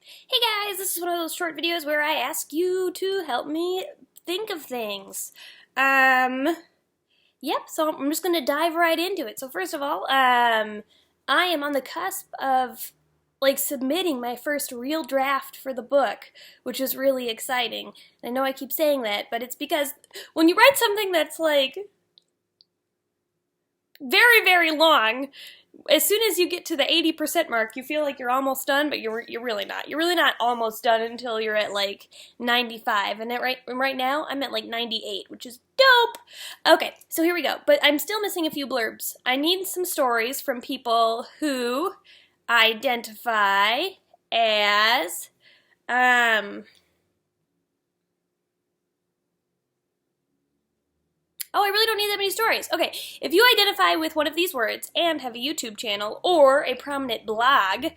Hey guys, this is one of those short videos where I ask you to help me think of things. So I'm just gonna dive right into it. So first of all, I am on the cusp of submitting my first real draft for the book, which is really exciting. I know I keep saying that, but it's because when you write something that's like very, very long, as soon as you get to the 80% mark, you feel like you're almost done, but you're really not. You're really not almost done until you're at like 95. And right now, I'm at like 98, which is dope. Okay, so here we go. But I'm still missing a few blurbs. I need some stories from people who identify as oh, I really don't need that many stories. Okay, if you identify with one of these words and have a YouTube channel or a prominent blog,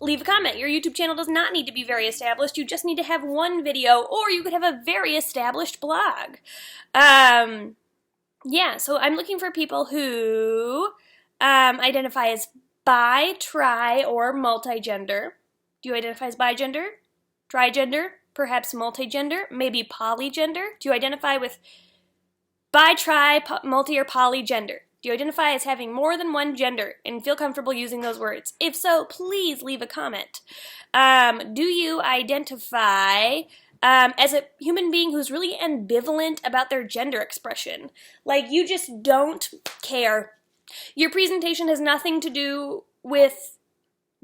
leave a comment. Your YouTube channel does not need to be very established. You just need to have one video, or you could have a very established blog. Yeah, so I'm looking for people who identify as bi, tri, or multigender. Do you identify as bigender, trigender, perhaps multigender, maybe polygender? Do you identify with bi, tri, multi, or polygender? Do you identify as having more than one gender and feel comfortable using those words? If so, please leave a comment. Do you identify as a human being who's really ambivalent about their gender expression? Like, you just don't care. Your presentation has nothing to do with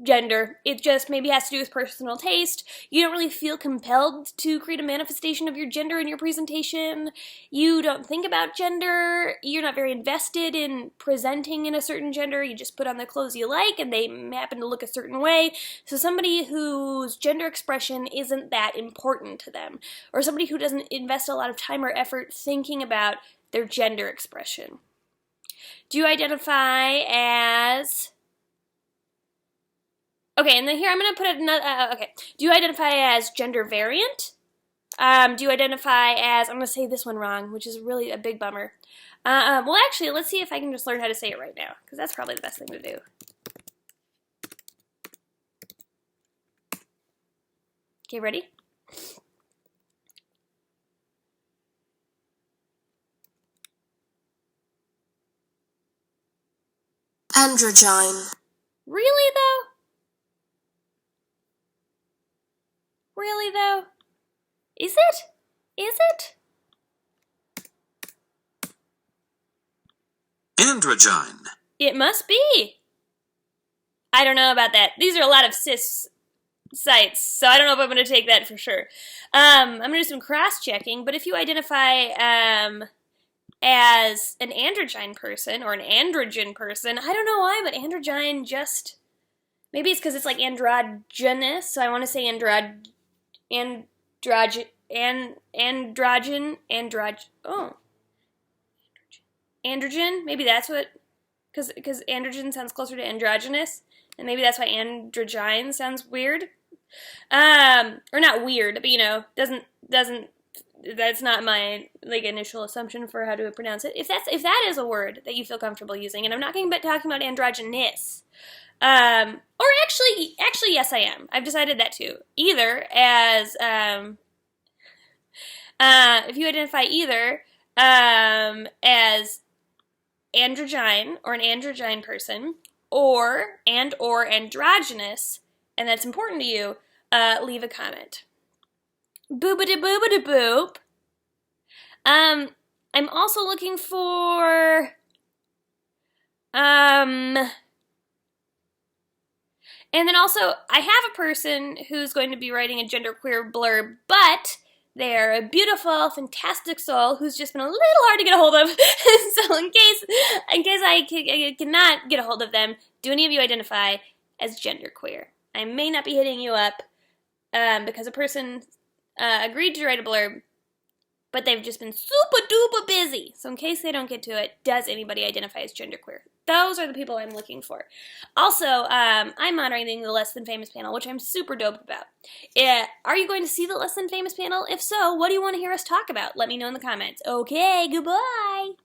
gender. It just maybe has to do with personal taste. You don't really feel compelled to create a manifestation of your gender in your presentation. You don't think about gender. You're not very invested in presenting in a certain gender. You just put on the clothes you like and they happen to look a certain way. So somebody whose gender expression isn't that important to them, or somebody who doesn't invest a lot of time or effort thinking about their gender expression. Do you identify as... Okay, and then here I'm going to put another, okay. Do you identify as gender variant? Do you identify as, I'm going to say this one wrong, which is really a big bummer. Well, actually, let's see if I can just learn how to say it right now, because that's probably the best thing to do. Okay, ready? Androgyne. Really, though? Really, though? Is it? Is it? Androgyne. It must be. I don't know about that. These are a lot of cis sites, so I don't know if I'm going to take that for sure. I'm going to do some cross-checking, but if you identify as an androgyne person or an androgen person, I don't know why, but androgyne just... Maybe it's because it's like androgynous, so I want to say androgen, androgen, maybe that's what, because androgen sounds closer to androgynous, and maybe that's why androgyne sounds weird, or not weird, but you know, doesn't, that's not my initial assumption for how to pronounce it. If that is a word that you feel comfortable using, and I'm not talking about androgynous, or actually, yes, I am. I've decided that too. Either as, if you identify either, as androgyne or an androgyne person, or androgynous, and that's important to you, leave a comment. Boobity-boobity-boop. I'm also looking for, and then also, I have a person who's going to be writing a genderqueer blurb, but they're a beautiful, fantastic soul who's just been a little hard to get a hold of. So in case I cannot get a hold of them, do any of you identify as genderqueer? I may not be hitting you up because a person agreed to write a blurb, but they've just been super duper busy. So in case they don't get to it, does anybody identify as genderqueer? Those are the people I'm looking for. Also, I'm moderating the Less Than Famous panel, which I'm super dope about. Are you going to see the Less Than Famous panel? If so, what do you want to hear us talk about? Let me know in the comments. Okay, goodbye!